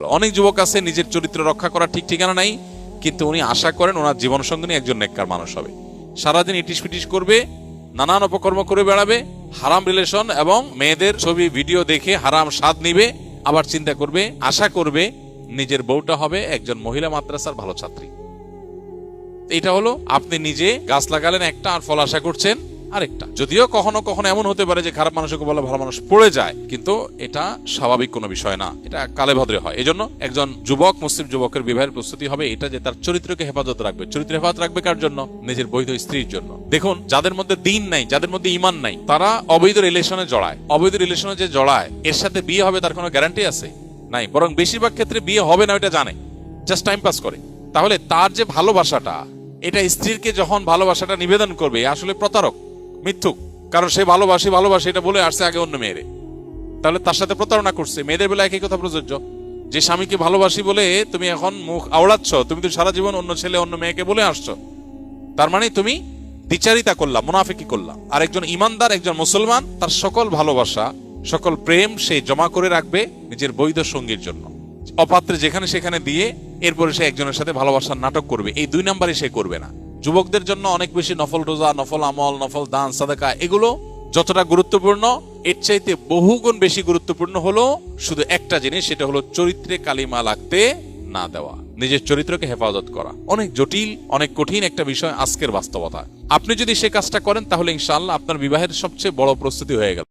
অনেক যুবক আছে নিজের চরিত্র রক্ষা করা ঠিক ঠিকানা নাই, কিন্তু উনি আশা করেন ওনার জীবন সঙ্গিনী একজন নেককার মানুষ হবে। সারাদিন ইটিস পিটিস করবে, নানান অপকর্ম করে বেড়াবে, হারাম রিলেশন এবং মেয়েদের ছবি ভিডিও দেখে হারাম স্বাদ নিবে, আবার চিন্তা করবে, আশা করবে নিজের বউটা হবে একজন মহিলা মাদ্রাসার ভালো ছাত্রী। এটা হলো আপনি নিজে গাছ লাগালেন একটা আর ফল আশা করছেন আরেকটা। যদিও কখনো কখনো এমন হতে পারে যে খারাপ মানুষকে বলে ভালো মানুষ পড়ে যায়, কিন্তু এটা স্বাভাবিক কোনো বিষয় না, এটা কালে ভদ্রে হয়। এজন্য একজন যুবক, মুসলিম যুবকের বিবাহের প্রস্তুতি হবে এটা যে তার চরিত্রকে হেফাজত রাখবে। চরিত্র হেফাজত রাখবে কার জন্য? নিজের বৈধ স্ত্রীর জন্য। দেখুন, যাদের মধ্যে দিন নাই, যাদের মধ্যে ঈমান নাই, তারা অবৈধ রিলেশনে জড়ায়। অবৈধ রিলেশনে যে জড়ায়, এর সাথে বিয়ে হবে তার কোনো গ্যারান্টি আছে? নাই। বরং বেশিরভাগ ক্ষেত্রে বিয়ে হবে না, এটা জানে, জাস্ট টাইম পাস করে। তাহলে তার যে ভালোবাসাটা, এটা স্ত্রীকে যখন ভালোবাসাটা নিবেদন করবে, আসলে প্রতারক, মিথ্যুক। কারণ সে ভালোবাসি এটা বলে আসছে আগে অন্য মেয়েরে, তাহলে তার সাথে প্রতারণা করছে। মেয়েদের বেলা একই কথা প্রযোজ্য, যে স্বামীকে ভালোবাসি বলে তুমি এখন মুখ আওড়াচ্ছ, তুমি তো সারা জীবন অন্য ছেলে অন্য মেয়েকে বলে আসছো, তার মানে তুমি দ্বিচারিতা করলাম, মুনাফিকি করলাম। আর একজন ইমানদার, একজন মুসলমান, তার সকল ভালোবাসা, সকল প্রেম সে জমা করে রাখবে নিজের বৈধ সঙ্গীর জন্য। অপাত্রে যেখানে সেখানে দিয়ে এরপরে সে একজনের সাথে ভালোবাসার নাটক করবে, এই 2 নাম্বারই সে করবে না। যুবকদের জন্য অনেক বেশি নফল রোজা, নফল আমল, নফল দান, সাদাকা, এগুলো যতটা গুরুত্বপূর্ণ, এর চাইতে বহুগুণ বেশি গুরুত্বপূর্ণ হলো শুধু একটা জিনিস, সেটা হলো চরিত্রে কালিমা লাগতে না দেওয়া, নিজের চরিত্রকে হেফাজত করা। অনেক জটিল, অনেক কঠিন একটা বিষয় আজকের বাস্তবতা। আপনি যদি সে কাজটা করেন, তাহলে ইনশাআল্লাহ আপনার বিবাহের সবচেয়ে বড় প্রস্তুতি হয়ে গেল।